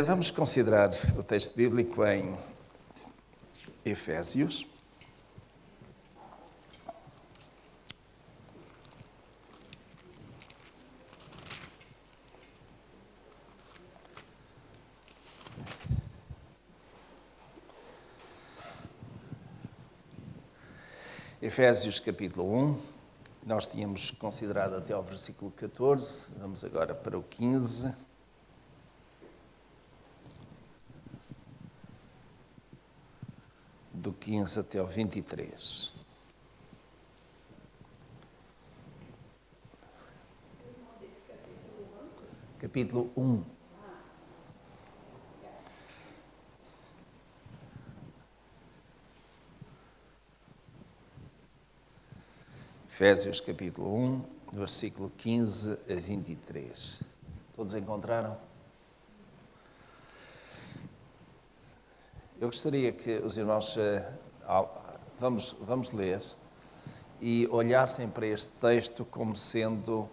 Vamos considerar o texto bíblico em Efésios. Efésios capítulo 1, nós tínhamos considerado até ao versículo 14, vamos agora para o 15. Do 15 até ao 23. Capítulo 1. Efésios capítulo 1, versículo 15 a 23. Todos encontraram? Eu gostaria que os irmãos, vamos ler, e olhassem para este texto como sendo,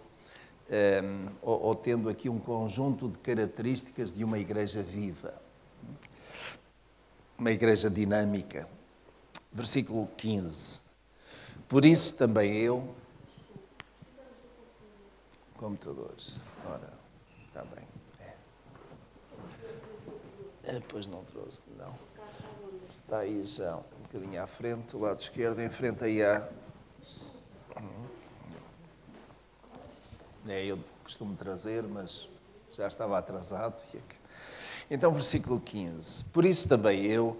ou tendo aqui um conjunto de características de uma igreja viva, uma igreja dinâmica. Versículo 15. Por isso também eu, computadores, ora, está bem. Pois não trouxe, não. Está aí já um bocadinho à frente, do lado esquerdo, em frente aí há... Eu costumo trazer, mas já estava atrasado. Então, versículo 15. Por isso também eu,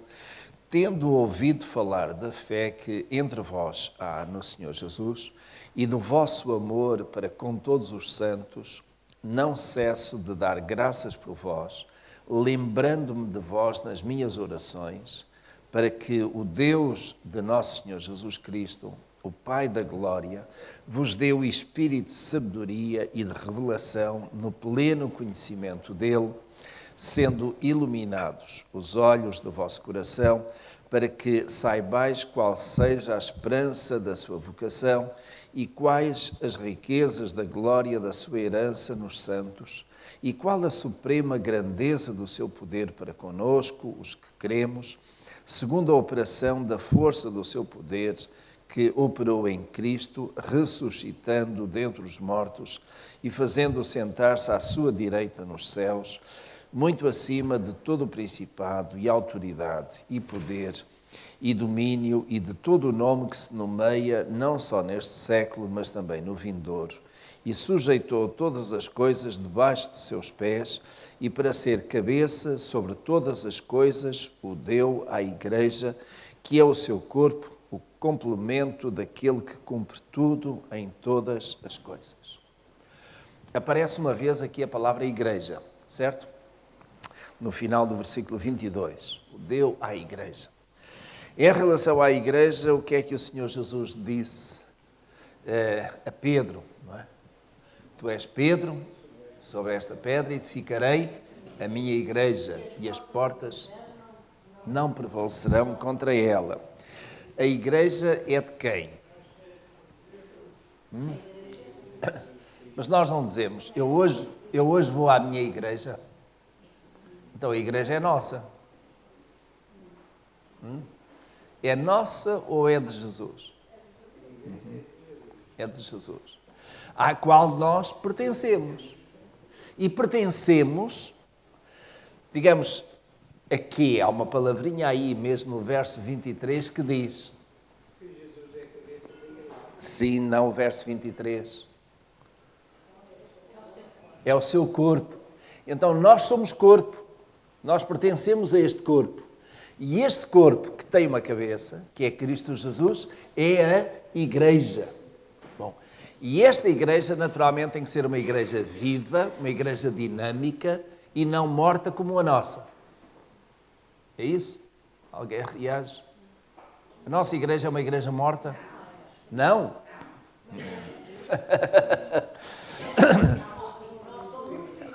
tendo ouvido falar da fé que entre vós há no Senhor Jesus e do vosso amor para com todos os santos, não cesso de dar graças por vós, lembrando-me de vós nas minhas orações, para que o Deus de nosso Senhor Jesus Cristo, o Pai da Glória, vos dê o espírito de sabedoria e de revelação no pleno conhecimento dele, sendo iluminados os olhos do vosso coração, para que saibais qual seja a esperança da sua vocação e quais as riquezas da glória da sua herança nos santos, e qual a suprema grandeza do seu poder para conosco, os que cremos, segundo a operação da força do seu poder, que operou em Cristo, ressuscitando dentre os mortos e fazendo-o sentar-se à sua direita nos céus, muito acima de todo o principado e autoridade e poder e domínio e de todo o nome que se nomeia não só neste século, mas também no vindouro, e sujeitou todas as coisas debaixo de seus pés, e para ser cabeça sobre todas as coisas o deu à Igreja, que é o seu corpo, o complemento daquele que cumpre tudo em todas as coisas. Aparece uma vez aqui a palavra Igreja, certo? No final do versículo 22, o deu à Igreja. Em relação à Igreja, o que é que o Senhor Jesus disse a Pedro? Não é? Tu és Pedro, sobre esta pedra edificarei a minha Igreja e as portas não prevalecerão contra ela. A Igreja é de quem? Mas nós não dizemos, eu hoje vou à minha Igreja. Então a Igreja é nossa. É nossa ou é de Jesus? É de Jesus. À qual nós pertencemos. E pertencemos, digamos, aqui há uma palavrinha aí mesmo no verso 23 que diz... Sim, não o verso 23. É o seu corpo. Então nós somos corpo. Nós pertencemos a este corpo. E este corpo, que tem uma cabeça, que é Cristo Jesus, é a Igreja. Bom, e esta Igreja, naturalmente, tem que ser uma Igreja viva, uma Igreja dinâmica e não morta como a nossa. É isso? Alguém reage? A nossa Igreja é uma Igreja morta? Não?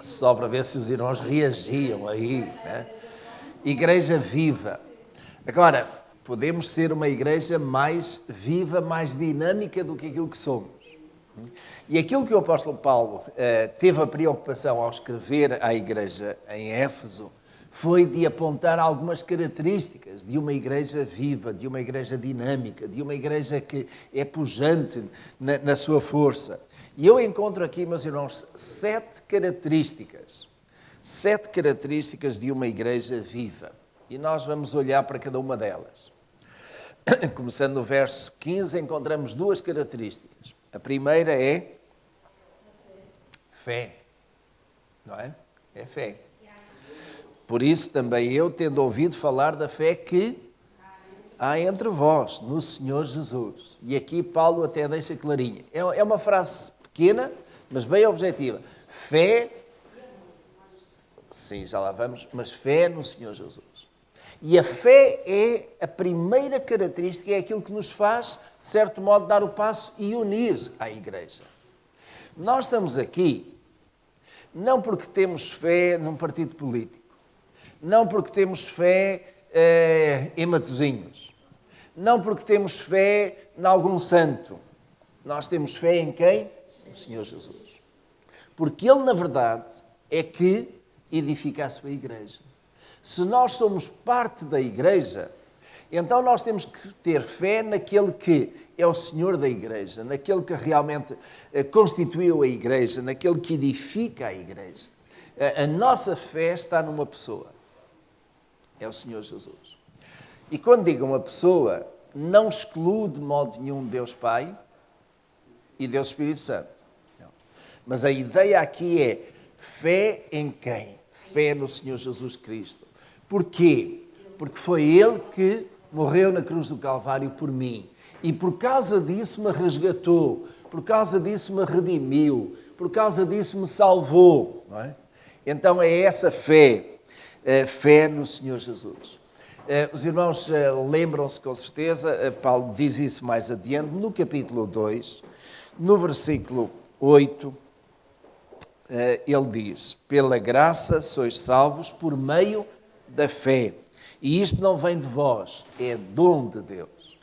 Só para ver se os irmãos reagiam aí, né? Igreja viva. Agora, podemos ser uma igreja mais viva, mais dinâmica do que aquilo que somos. E aquilo que o apóstolo Paulo teve a preocupação ao escrever à igreja em Éfeso foi de apontar algumas características de uma igreja viva, de uma igreja dinâmica, de uma igreja que é pujante na sua força. E eu encontro aqui, meus irmãos, 7 características de uma igreja viva. E nós vamos olhar para cada uma delas. Começando no verso 15, encontramos 2 características. A primeira é fé, não é? É fé. Por isso também eu, tendo ouvido falar da fé que há entre vós, no Senhor Jesus. E aqui Paulo até deixa clarinho. É uma frase pequena, mas bem objetiva. Fé, sim, já lá vamos, mas fé no Senhor Jesus. E a fé é a primeira característica, é aquilo que nos faz, de certo modo, dar o passo e unir à igreja. Nós estamos aqui não porque temos fé num partido político, não porque temos fé em Matosinhos, não porque temos fé em algum santo. Nós temos fé em quem? No Senhor Jesus. Porque Ele, na verdade, é que edifica a sua igreja. Se nós somos parte da igreja, então nós temos que ter fé naquele que é o Senhor da igreja, naquele que realmente constituiu a igreja, naquele que edifica a igreja. A nossa fé está numa pessoa. É o Senhor Jesus. E quando digo uma pessoa, não excluo de modo nenhum Deus Pai e Deus Espírito Santo. Não. Mas a ideia aqui é fé em quem? Fé no Senhor Jesus Cristo. Porquê? Porque foi Ele que morreu na cruz do Calvário por mim. E por causa disso me resgatou. Por causa disso me redimiu. Por causa disso me salvou. Não é? Então é essa fé. Fé no Senhor Jesus. Os irmãos lembram-se com certeza, Paulo diz isso mais adiante, no capítulo 2, no versículo 8, ele diz: pela graça sois salvos por meio da fé. E isto não vem de vós, é dom de Deus.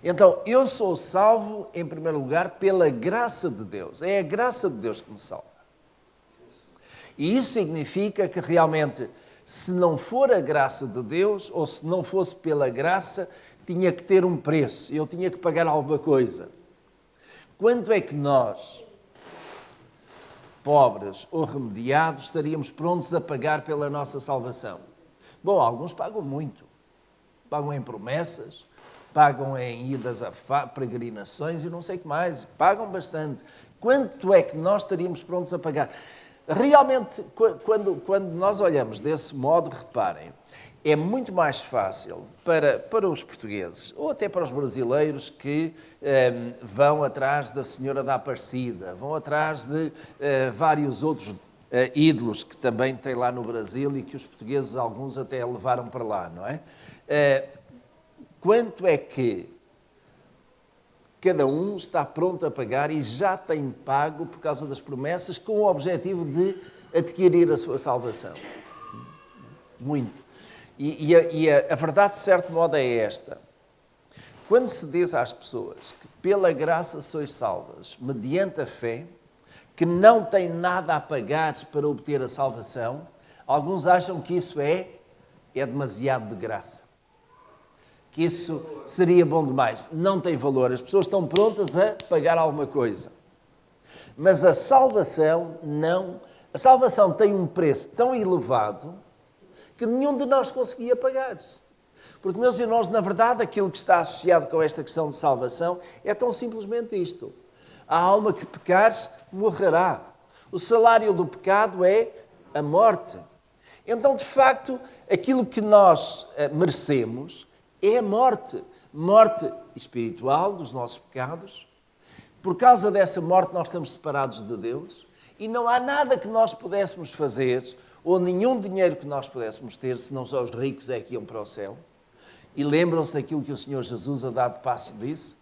Então, eu sou salvo, em primeiro lugar, pela graça de Deus. É a graça de Deus que me salva. E isso significa que realmente, se não for a graça de Deus, ou se não fosse pela graça, tinha que ter um preço, eu tinha que pagar alguma coisa. Quanto é que nós, pobres ou remediados, estaríamos prontos a pagar pela nossa salvação? Bom, alguns pagam muito. Pagam em promessas, pagam em idas a peregrinações e não sei o que mais. Pagam bastante. Quanto é que nós estaríamos prontos a pagar? Realmente, quando nós olhamos desse modo, reparem, é muito mais fácil para os portugueses, ou até para os brasileiros que vão atrás da Senhora da Aparecida, vão atrás de vários outros ídolos que também tem lá no Brasil e que os portugueses, alguns até levaram para lá, não é? Quanto é que cada um está pronto a pagar e já tem pago por causa das promessas com o objetivo de adquirir a sua salvação? Muito. E a verdade, de certo modo, é esta. Quando se diz às pessoas que pela graça sois salvas, mediante a fé, que não têm nada a pagar para obter a salvação, alguns acham que isso é demasiado de graça. Que isso seria bom demais. Não tem valor. As pessoas estão prontas a pagar alguma coisa. Mas a salvação não. A salvação tem um preço tão elevado que nenhum de nós conseguia pagar. Porque, meus irmãos, na verdade, aquilo que está associado com esta questão de salvação é tão simplesmente isto. A alma que pecares morrerá. O salário do pecado é a morte. Então, de facto, aquilo que nós merecemos é a morte. Morte espiritual dos nossos pecados. Por causa dessa morte nós estamos separados de Deus e não há nada que nós pudéssemos fazer ou nenhum dinheiro que nós pudéssemos ter, senão só os ricos é que iam para o céu. E lembram-se daquilo que o Senhor Jesus a dado passo disse?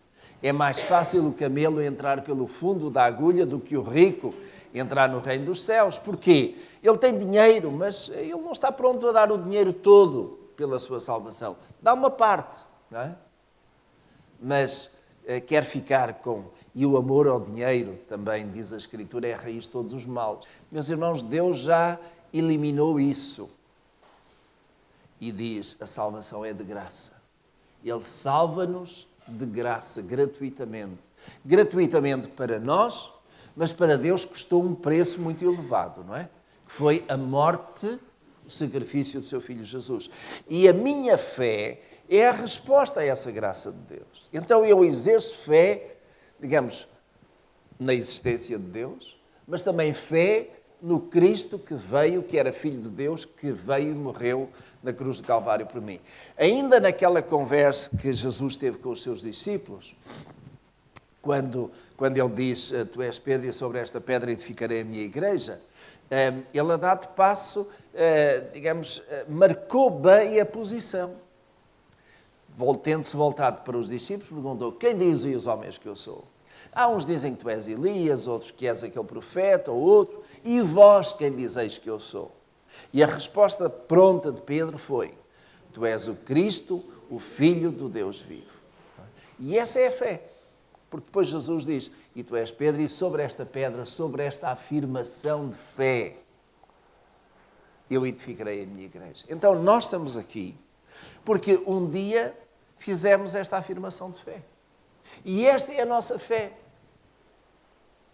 É mais fácil o camelo entrar pelo fundo da agulha do que o rico entrar no reino dos céus. Porquê? Ele tem dinheiro, mas ele não está pronto a dar o dinheiro todo pela sua salvação. Dá uma parte, não é? Mas quer ficar com. E o amor ao dinheiro, também diz a Escritura, é a raiz de todos os males. Meus irmãos, Deus já eliminou isso. E diz, a salvação é de graça. Ele salva-nos de graça, gratuitamente. Gratuitamente para nós, mas para Deus custou um preço muito elevado, não é? Que foi a morte, o sacrifício do seu Filho Jesus. E a minha fé é a resposta a essa graça de Deus. Então eu exerço fé, digamos, na existência de Deus, mas também fé no Cristo que veio, que era Filho de Deus, que veio e morreu na cruz do Calvário por mim. Ainda naquela conversa que Jesus teve com os seus discípulos, quando ele diz, tu és Pedro e sobre esta pedra edificarei a minha igreja, ele a dado passo, digamos, marcou bem a posição. Tendo-se voltado para os discípulos, perguntou, quem dizem os homens que eu sou? Há uns dizem que tu és Elias, outros que és aquele profeta, ou outro, e vós quem dizeis que eu sou? E a resposta pronta de Pedro foi, tu és o Cristo, o Filho do Deus vivo. E essa é a fé. Porque depois Jesus diz, e tu és Pedro, e sobre esta pedra, sobre esta afirmação de fé, eu edificarei a minha igreja. Então nós estamos aqui, porque um dia fizemos esta afirmação de fé. E esta é a nossa fé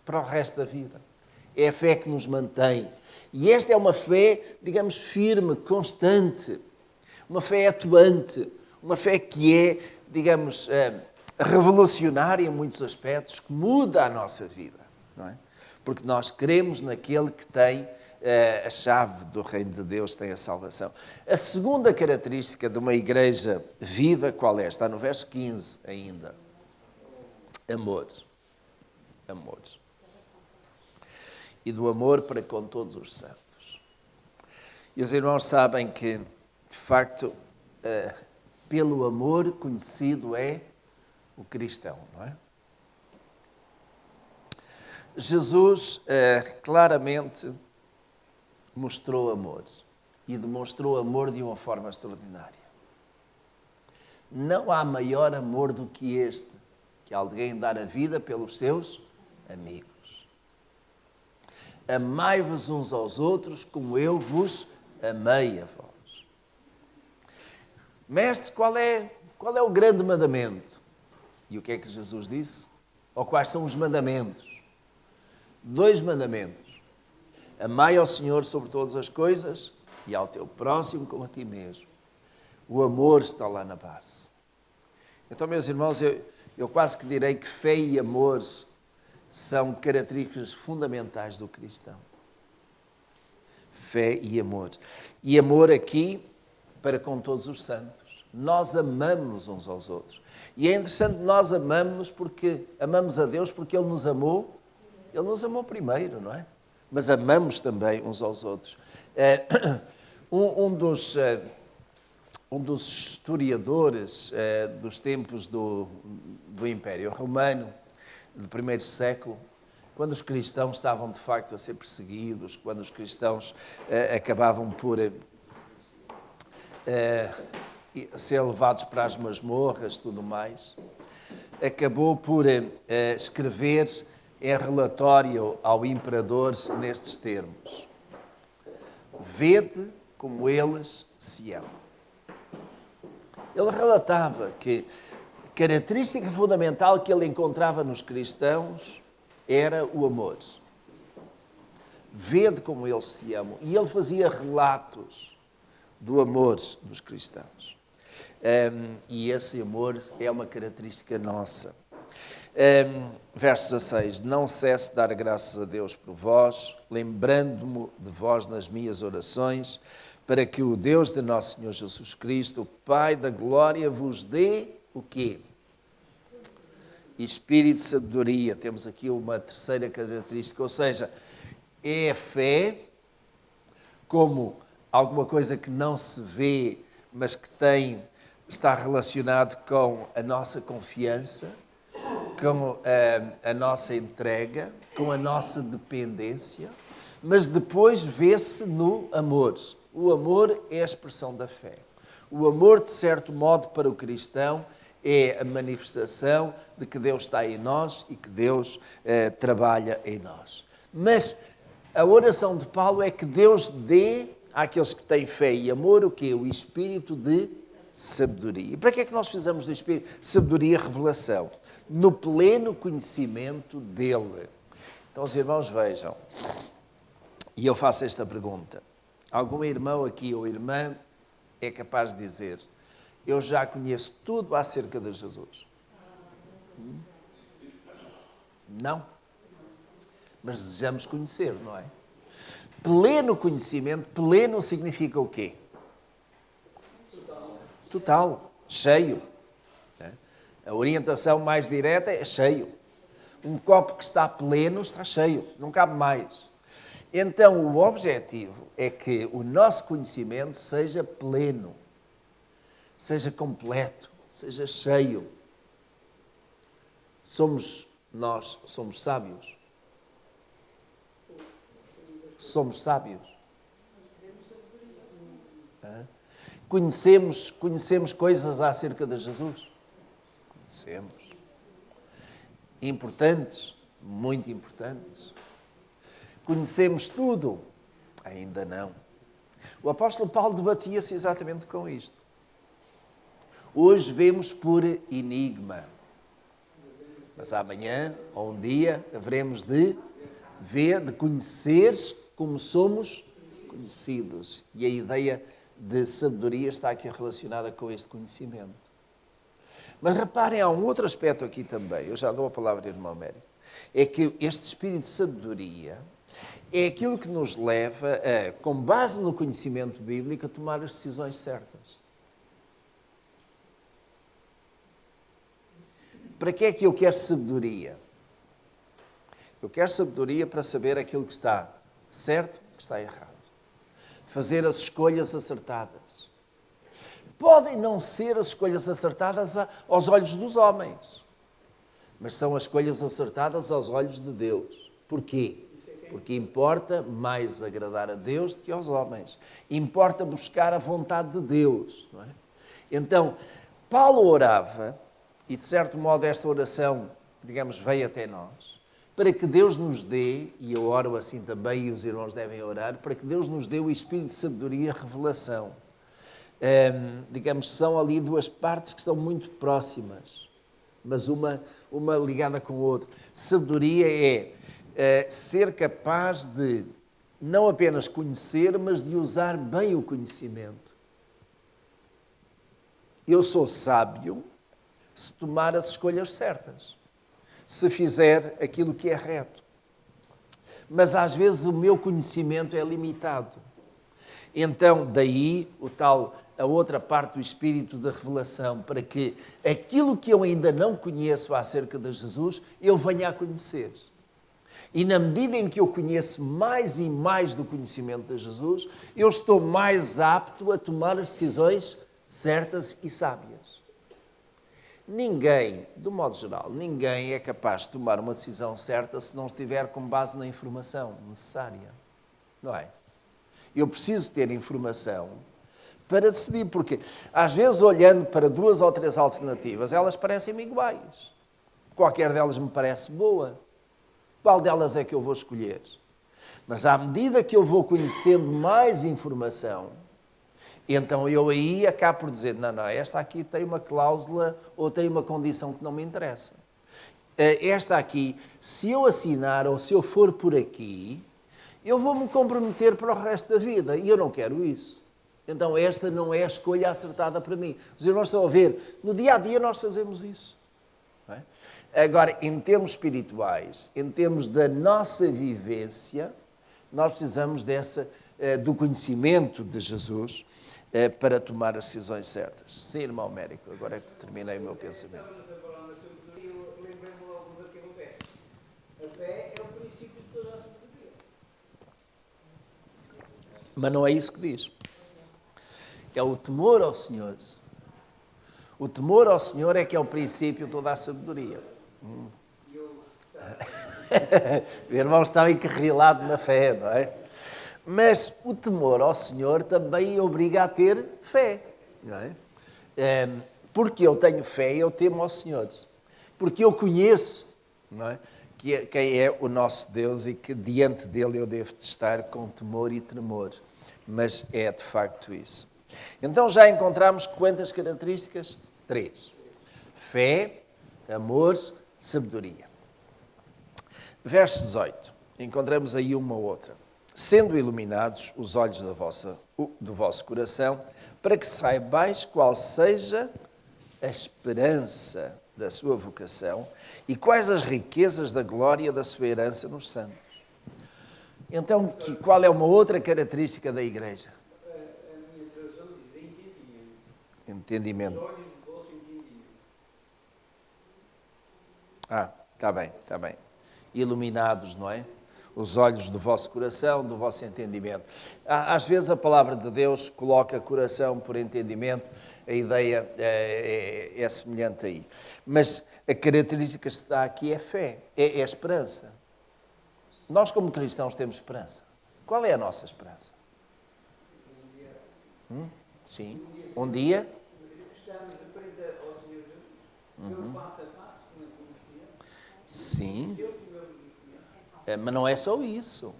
para o resto da vida. É a fé que nos mantém. E esta é uma fé, digamos, firme, constante. Uma fé atuante. Uma fé que é, digamos, revolucionária em muitos aspectos, que muda a nossa vida. Não é? Porque nós cremos naquele que tem a chave do reino de Deus, tem a salvação. A segunda característica de uma igreja viva, qual é? Está no verso 15 ainda. Amores. Amores. E do amor para com todos os santos. E os irmãos sabem que, de facto, pelo amor conhecido é o cristão, não é? Jesus claramente mostrou amor e demonstrou amor de uma forma extraordinária. Não há maior amor do que este, que alguém dar a vida pelos seus amigos. Amai-vos uns aos outros como eu vos amei a vós. Mestre, qual é o grande mandamento? E o que é que Jesus disse? Ou quais são os mandamentos? 2 mandamentos. Amai ao Senhor sobre todas as coisas e ao teu próximo como a ti mesmo. O amor está lá na base. Então, meus irmãos, eu quase que direi que fé e amor são características fundamentais do cristão. Fé e amor. E amor aqui para com todos os santos. Nós amamos uns aos outros. E é interessante, nós amamos porque amamos a Deus porque Ele nos amou. Ele nos amou primeiro, não é? Mas amamos também uns aos outros. Um dos historiadores dos tempos do Império Romano, do primeiro século, quando os cristãos estavam de facto a ser perseguidos, quando os cristãos acabavam por ser levados para as masmorras e tudo mais, acabou por escrever em relatório ao imperador nestes termos: vede como eles se amam. Ele relatava que a característica fundamental que ele encontrava nos cristãos era o amor. Vede como eles se amam. E ele fazia relatos do amor dos cristãos. E esse amor é uma característica nossa. Verso 16, não cesso de dar graças a Deus por vós, lembrando-me de vós nas minhas orações, para que o Deus de nosso Senhor Jesus Cristo, o Pai da glória, vos dê o quê? Espírito de sabedoria. Temos aqui uma terceira característica, ou seja, é a fé como alguma coisa que não se vê, mas que está relacionado com a nossa confiança, com a nossa entrega, com a nossa dependência, mas depois vê-se no amor. O amor é a expressão da fé. O amor, de certo modo, para o cristão é a manifestação de que Deus está em nós e que Deus trabalha em nós. Mas a oração de Paulo é que Deus dê àqueles que têm fé e amor o quê? O espírito de sabedoria. E para que é que nós precisamos do espírito? Sabedoria e revelação. No pleno conhecimento dele. Então os irmãos vejam, e eu faço esta pergunta. Algum irmão aqui ou irmã é capaz de dizer: eu já conheço tudo acerca de Jesus? Não. Mas desejamos conhecer, não é? Pleno conhecimento, pleno significa o quê? Total, cheio. A orientação mais direta é cheio. Um copo que está pleno está cheio, não cabe mais. Então, o objetivo é que o nosso conhecimento seja pleno, seja completo, seja cheio. Nós somos sábios. Somos sábios. Conhecemos coisas acerca de Jesus? Conhecemos. Importantes? Muito importantes. Conhecemos tudo? Ainda não. O apóstolo Paulo debatia-se exatamente com isto. Hoje vemos por enigma. Mas amanhã, ou um dia, haveremos de ver, de conhecer como somos conhecidos. E a ideia de sabedoria está aqui relacionada com este conhecimento. Mas reparem, há um outro aspecto aqui também. Eu já dou a palavra ao irmão Mérito. É que este espírito de sabedoria é aquilo que nos leva a, com base no conhecimento bíblico, a tomar as decisões certas. Para que é que eu quero sabedoria? Eu quero sabedoria para saber aquilo que está certo e que está errado. Fazer as escolhas acertadas. Podem não ser as escolhas acertadas aos olhos dos homens, mas são as escolhas acertadas aos olhos de Deus. Porquê? Porque importa mais agradar a Deus do que aos homens. Importa buscar a vontade de Deus. Não é? Então, Paulo orava, e de certo modo esta oração, digamos, veio até nós, para que Deus nos dê, e eu oro assim também, e os irmãos devem orar, para que Deus nos dê o espírito de sabedoria e revelação. Digamos, são ali duas partes que estão muito próximas, mas uma ligada com a outra. Sabedoria é ser capaz de não apenas conhecer, mas de usar bem o conhecimento. Eu sou sábio se tomar as escolhas certas, se fizer aquilo que é reto. Mas às vezes o meu conhecimento é limitado. Então, daí a outra parte do espírito da revelação, para que aquilo que eu ainda não conheço acerca de Jesus, eu venha a conhecer. E na medida em que eu conheço mais e mais do conhecimento de Jesus, eu estou mais apto a tomar as decisões certas e sábias. Ninguém, do modo geral, ninguém é capaz de tomar uma decisão certa se não estiver com base na informação necessária. Não é? Eu preciso ter informação para decidir, porque às vezes olhando para 2 ou 3 alternativas, elas parecem-me iguais. Qualquer delas me parece boa. Qual delas é que eu vou escolher? Mas à medida que eu vou conhecendo mais informação, então eu aí acabo por dizer, não, esta aqui tem uma cláusula ou tem uma condição que não me interessa. Esta aqui, se eu assinar ou se eu for por aqui, eu vou-me comprometer para o resto da vida e eu não quero isso. Então esta não é a escolha acertada para mim. Os irmãos estão a ver, no dia-a-dia nós fazemos isso. Não é? Agora, em termos espirituais, em termos da nossa vivência, nós precisamos do conhecimento de Jesus para tomar as decisões certas. Sim, irmão Américo, agora é que terminei o meu pensamento. Eu lembrei-me logo daquele pé. A fé é o princípio de toda a sabedoria. Mas não é isso que diz. É o temor ao Senhor. O temor ao Senhor é que é o princípio de toda a sabedoria. O irmão estava encarrilado na fé, não é? Mas o temor ao Senhor também obriga a ter fé, não é? Porque eu tenho fé, eu temo ao Senhor. Porque eu conheço, não é? Quem é o nosso Deus e que diante dele eu devo estar com temor e tremor. Mas é de facto isso. Então já encontramos quantas características? 3. Fé, amor, sabedoria. Verso 18. Encontramos aí uma outra. Sendo iluminados os olhos do vosso coração, para que saibais qual seja a esperança da sua vocação e quais as riquezas da glória da sua herança nos santos. Então, qual é uma outra característica da igreja? A minha tradução diz entendimento. Entendimento. Os olhos do vosso entendimento. Está bem, está bem. Iluminados, não é? Os olhos do vosso coração, do vosso entendimento. Às vezes a palavra de Deus coloca coração por entendimento, a ideia é semelhante aí. Mas a característica que está aqui é fé, é esperança. Nós como cristãos temos esperança. Qual é a nossa esperança? Sim. Um dia? Estamos de frente ao Senhor Jesus, pelo passo a passo, na confiança. Sim. Deus que meu conhece. Mas não é só isso.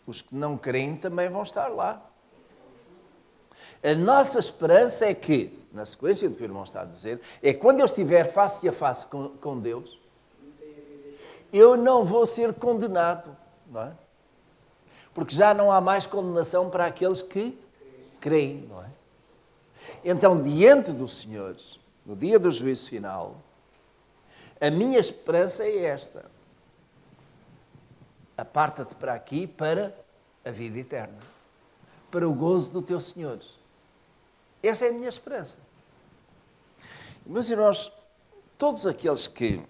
Os que não creem também vão estar lá. A nossa esperança é que, na sequência do que o irmão está a dizer, é quando eu estiver face a face com Deus, eu não vou ser condenado, não é? Porque já não há mais condenação para aqueles que creem, não é? Então, diante do Senhor, no dia do juízo final, a minha esperança é esta. Aparta-te para aqui para a vida eterna, para o gozo do teu Senhor. Essa é a minha esperança. Meus irmãos, todos aqueles que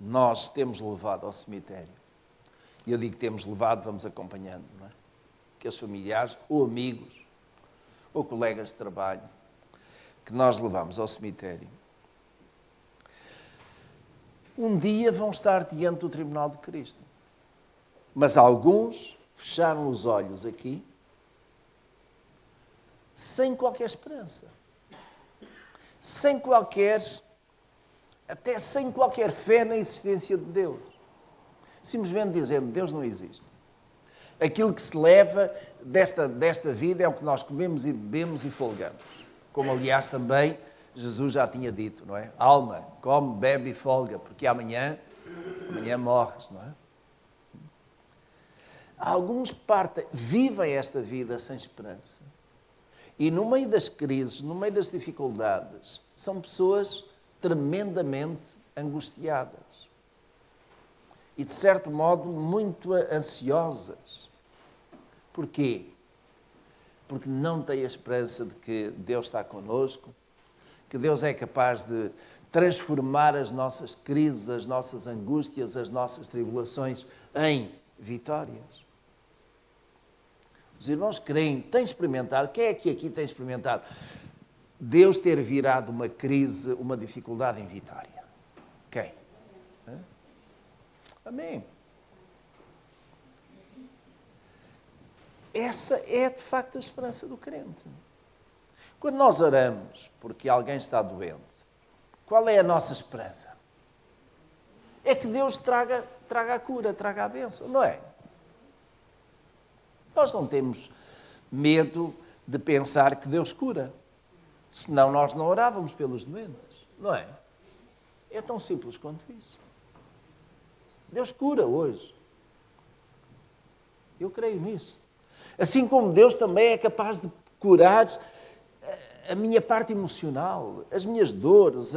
nós temos levado ao cemitério, e eu digo que temos levado, vamos acompanhando, não é? Aqueles familiares, ou amigos, ou colegas de trabalho, que nós levamos ao cemitério, um dia vão estar diante do tribunal de Cristo. Mas alguns fecharam os olhos aqui, sem qualquer esperança, até sem qualquer fé na existência de Deus. Simplesmente dizendo, Deus não existe. Aquilo que se leva desta vida é o que nós comemos e bebemos e folgamos. Como, aliás, também Jesus já tinha dito, não é? Alma, come, bebe e folga, porque amanhã morres, não é? Alguns vivem esta vida sem esperança. E no meio das crises, no meio das dificuldades, são pessoas tremendamente angustiadas. E, de certo modo, muito ansiosas. Porquê? Porque não têm a esperança de que Deus está connosco, que Deus é capaz de transformar as nossas crises, as nossas angústias, as nossas tribulações em vitórias. Os irmãos creem, têm experimentado, quem é que aqui tem experimentado Deus ter virado uma crise, uma dificuldade em vitória? Quem? Amém. Essa é, de facto, a esperança do crente. Quando nós oramos porque alguém está doente, qual é a nossa esperança? É que Deus traga a cura, traga a bênção, não é? Nós não temos medo de pensar que Deus cura. Senão nós não orávamos pelos doentes, não é? É tão simples quanto isso. Deus cura hoje. Eu creio nisso. Assim como Deus também é capaz de curar a minha parte emocional, as minhas dores,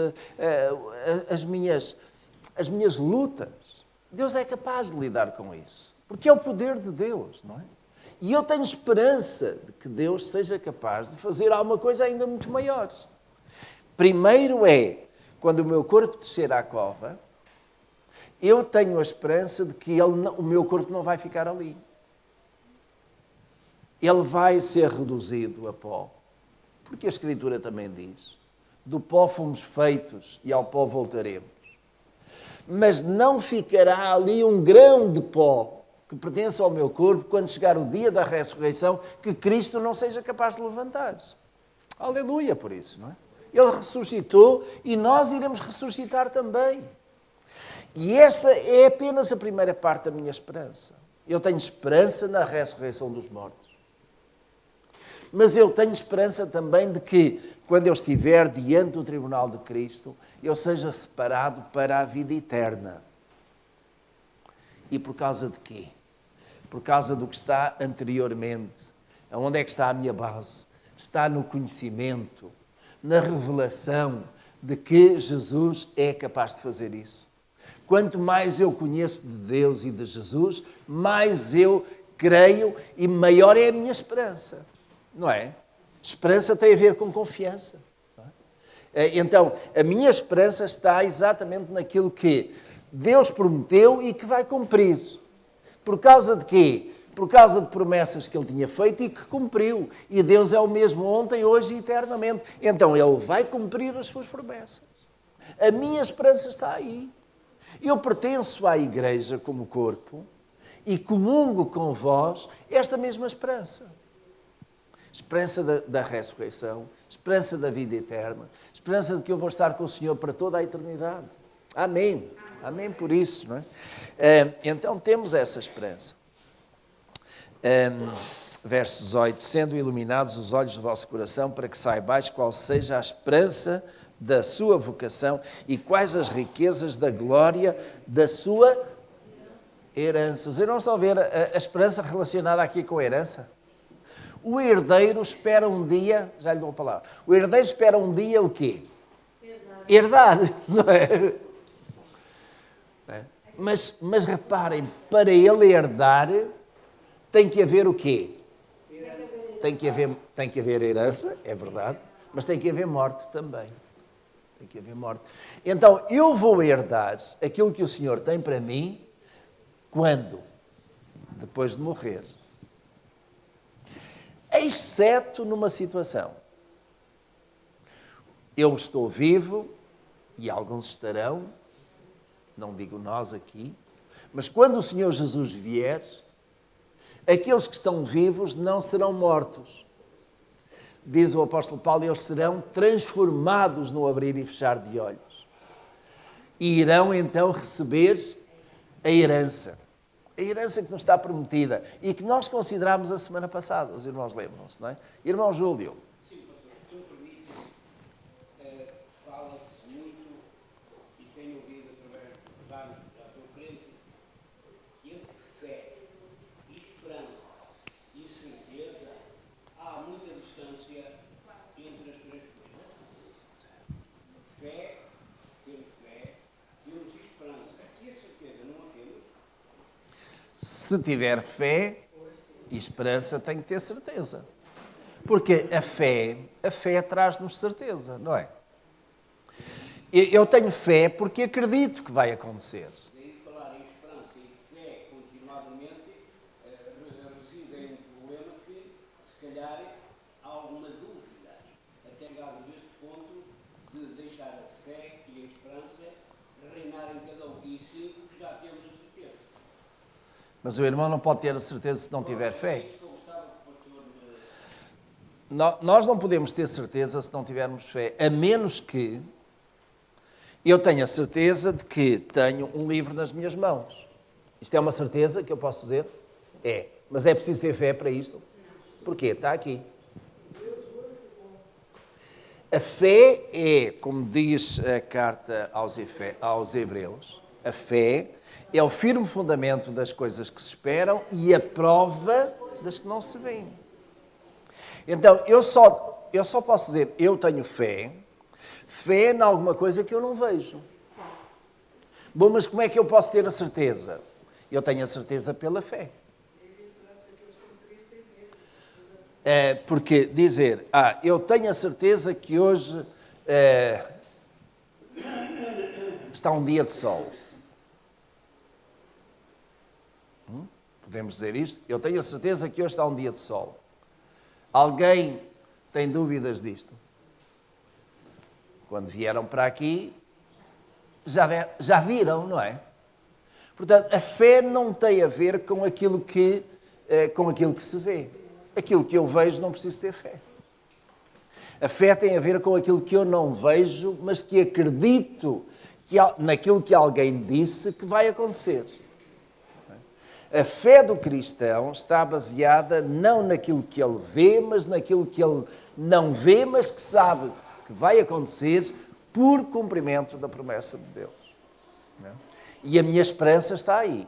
as minhas lutas. Deus é capaz de lidar com isso. Porque é o poder de Deus, não é? E eu tenho esperança de que Deus seja capaz de fazer alguma coisa ainda muito maior. Primeiro quando o meu corpo descer à cova, eu tenho a esperança de que o meu corpo não vai ficar ali. Ele vai ser reduzido a pó. Porque a Escritura também diz, do pó fomos feitos e ao pó voltaremos. Mas não ficará ali um grão de pó que pertence ao meu corpo quando chegar o dia da ressurreição, que Cristo não seja capaz de levantar-se. Aleluia por isso, não é? Ele ressuscitou e nós iremos ressuscitar também. E essa é apenas a primeira parte da minha esperança. Eu tenho esperança na ressurreição dos mortos. Mas eu tenho esperança também de que, quando eu estiver diante do tribunal de Cristo, eu seja separado para a vida eterna. E por causa de quê? Por causa do que está anteriormente. Onde é que está a minha base? Está no conhecimento, na revelação de que Jesus é capaz de fazer isso. Quanto mais eu conheço de Deus e de Jesus, mais eu creio e maior é a minha esperança. Não é? Esperança tem a ver com confiança. Não é? Então, a minha esperança está exatamente naquilo que Deus prometeu e que vai cumprir. Por causa de quê? Por causa de promessas que Ele tinha feito e que cumpriu. E Deus é o mesmo ontem, hoje e eternamente. Então, Ele vai cumprir as suas promessas. A minha esperança está aí. Eu pertenço à Igreja como corpo e comungo com vós esta mesma esperança. Esperança da ressurreição, esperança da vida eterna, esperança de que eu vou estar com o Senhor para toda a eternidade. Amém. Amém por isso, não é? Então temos essa esperança. Verso 18. Sendo iluminados os olhos do vosso coração para que saibais qual seja a esperança da sua vocação e quais as riquezas da glória da sua herança. Os irmãos estão a ver a esperança relacionada aqui com a herança? O herdeiro espera um dia, já lhe dou a palavra, o herdeiro espera um dia o quê? Herdar, não é? Mas reparem, para ele herdar, tem que haver o quê? Tem que haver herança, é verdade, mas tem que haver morte também. Tem que haver morte. Então, eu vou herdar aquilo que o Senhor tem para mim, quando? Depois de morrer. Exceto numa situação. Eu estou vivo, e alguns estarão, não digo nós aqui, mas quando o Senhor Jesus vier, aqueles que estão vivos não serão mortos. Diz o apóstolo Paulo, eles serão transformados no abrir e fechar de olhos. E irão então receber a herança. A herança que nos está prometida e que nós considerámos a semana passada. Os irmãos lembram-se, não é? Irmão Júlio. Sim, pastor, se me permite, fala-se muito, e tenho ouvido através dos anos, já estou crente, que entre fé, esperança e certeza, há muita distância entre as três coisas. Fé, temos esperança. Aqui a certeza não a temos. Se tiver fé e esperança, tem que ter certeza. Porque a fé traz-nos certeza, não é? Eu tenho fé porque acredito que vai acontecer. Daí falar em esperança e fé continuadamente reside em um problema que, se calhar, há alguma dúvida até chegado neste ponto de deixar a fé e a esperança reinar em cada um. E sim, porque já temos a certeza. Mas o irmão não pode ter a certeza se não tiver fé. Nós não podemos ter certeza se não tivermos fé, a menos que eu tenha a certeza de que tenho um livro nas minhas mãos. Isto é uma certeza que eu posso dizer? É. Mas é preciso ter fé para isto? Porquê? Está aqui. A fé é, como diz a carta aos Hebreus, a fé é o firme fundamento das coisas que se esperam e a prova das que não se veem. Então, eu só posso dizer, eu tenho fé em alguma coisa que eu não vejo. Bom, mas como é que eu posso ter a certeza? Eu tenho a certeza pela fé. Porque dizer, eu tenho a certeza que hoje está um dia de sol. Podemos dizer isto? Eu tenho a certeza que hoje está um dia de sol. Alguém tem dúvidas disto? Quando vieram para aqui, já viram, não é? Portanto, a fé não tem a ver com aquilo que se vê. Aquilo que eu vejo não preciso ter fé. A fé tem a ver com aquilo que eu não vejo, mas que acredito naquilo que alguém disse que vai acontecer. A fé do cristão está baseada não naquilo que ele vê, mas naquilo que ele não vê, mas que sabe que vai acontecer por cumprimento da promessa de Deus. E a minha esperança está aí.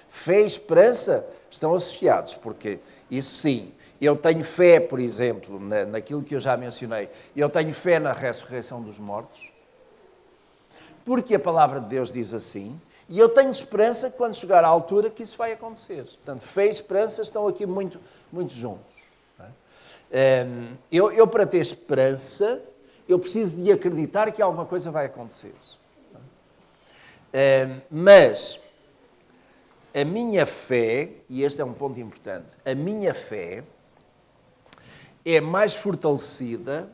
Fé e esperança estão associados, porque isso sim, eu tenho fé, por exemplo, naquilo que eu já mencionei, eu tenho fé na ressurreição dos mortos, porque a palavra de Deus diz assim, e eu tenho esperança que quando chegar à altura que isso vai acontecer. Portanto, fé e esperança estão aqui muito, muito juntos. Eu, para ter esperança, eu preciso de acreditar que alguma coisa vai acontecer. Mas a minha fé, e este é um ponto importante, a minha fé é mais fortalecida,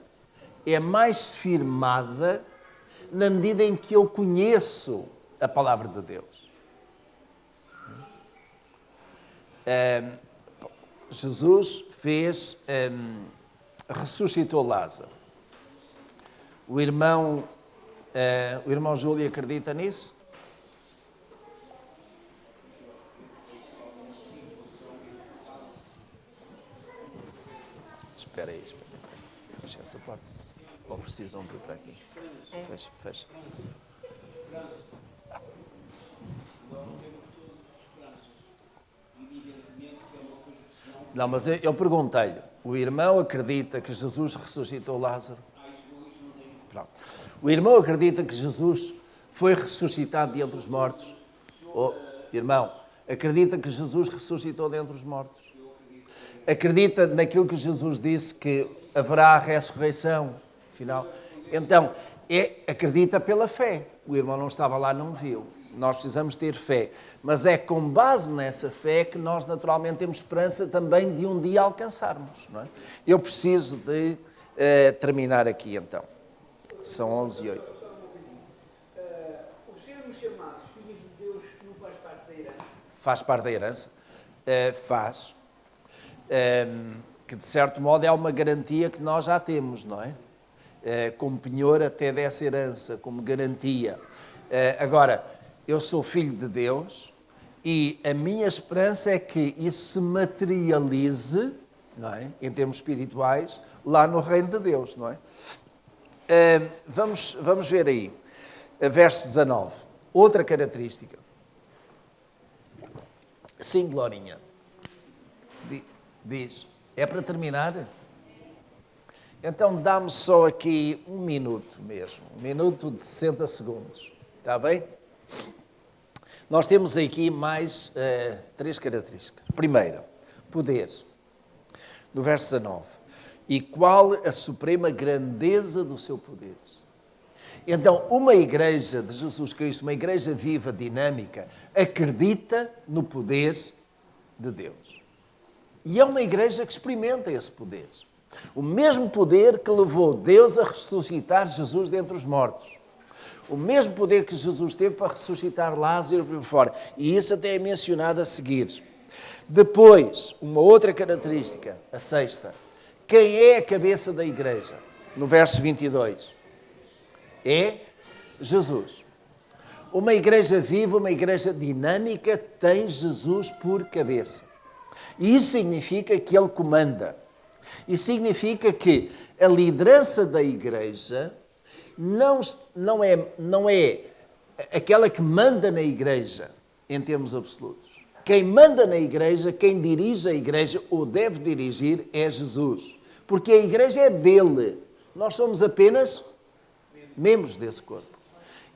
é mais firmada na medida em que eu conheço a palavra de Deus. Jesus ressuscitou Lázaro. O irmão Júlio acredita nisso? Espera aí. Fecha essa porta. Ou precisam vir para aqui? Fecha. Não, mas eu perguntei-lhe, o irmão acredita que Jesus ressuscitou Lázaro? Pronto. O irmão acredita que Jesus foi ressuscitado de entre os mortos? Irmão, acredita que Jesus ressuscitou de entre os mortos? Acredita naquilo que Jesus disse, que haverá a ressurreição final? Então, acredita pela fé. O irmão não estava lá, não viu. Nós precisamos ter fé. Mas é com base nessa fé que nós naturalmente temos esperança também de um dia alcançarmos. Não é? Eu preciso de terminar aqui então. São 11h08. O sermos chamados filhos de Deus não faz parte da herança? Faz parte da herança? Faz. Que de certo modo é uma garantia que nós já temos, não é? Como penhor até dessa herança, como garantia. Agora, eu sou filho de Deus e a minha esperança é que isso se materialize, não é? Em termos espirituais, lá no reino de Deus, não é? Vamos ver aí, verso 19. Outra característica. Sim, Glorinha. Diz. É para terminar? Então dá-me só aqui um minuto mesmo. 1 minuto de 60 segundos. Está bem? Nós temos aqui mais 3 características. Primeira, poder. No verso 19. E qual a suprema grandeza do seu poder? Então, uma igreja de Jesus Cristo, uma igreja viva, dinâmica, acredita no poder de Deus. E é uma igreja que experimenta esse poder. O mesmo poder que levou Deus a ressuscitar Jesus dentre os mortos. O mesmo poder que Jesus teve para ressuscitar Lázaro por fora. E isso até é mencionado a seguir. Depois, uma outra característica, a sexta. Quem é a cabeça da igreja? No verso 22. É Jesus. Uma igreja viva, uma igreja dinâmica, tem Jesus por cabeça. E isso significa que Ele comanda. Isso significa que a liderança da igreja não é aquela que manda na igreja, em termos absolutos. Quem manda na igreja, quem dirige a igreja, ou deve dirigir, é Jesus. Porque a igreja é dele. Nós somos apenas membros desse corpo.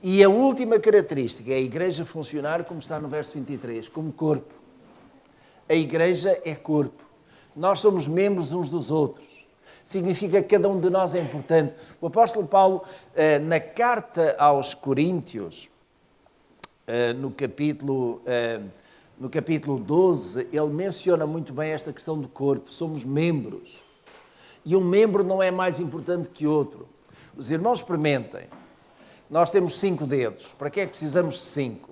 E a última característica é a igreja funcionar, como está no verso 23, como corpo. A igreja é corpo. Nós somos membros uns dos outros. Significa que cada um de nós é importante. O apóstolo Paulo, na carta aos Coríntios, no capítulo 12, ele menciona muito bem esta questão do corpo. Somos membros. E um membro não é mais importante que outro. Os irmãos experimentem. Nós temos 5 dedos. Para que é que precisamos de 5?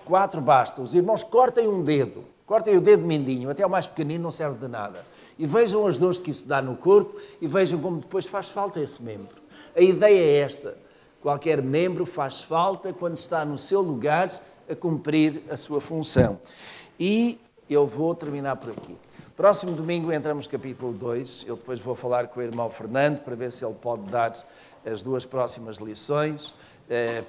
4 basta. Os irmãos cortem um dedo. Cortem o dedo mindinho. Até o mais pequenino não serve de nada. E vejam as dores que isso dá no corpo e vejam como depois faz falta esse membro. A ideia é esta. Qualquer membro faz falta quando está no seu lugar a cumprir a sua função. E eu vou terminar por aqui. Próximo domingo entramos no capítulo 2. Eu depois vou falar com o irmão Fernando para ver se ele pode dar as 2 próximas lições,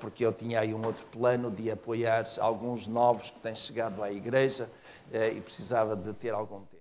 porque eu tinha aí um outro plano de apoiar alguns novos que têm chegado à igreja e precisava de ter algum tempo.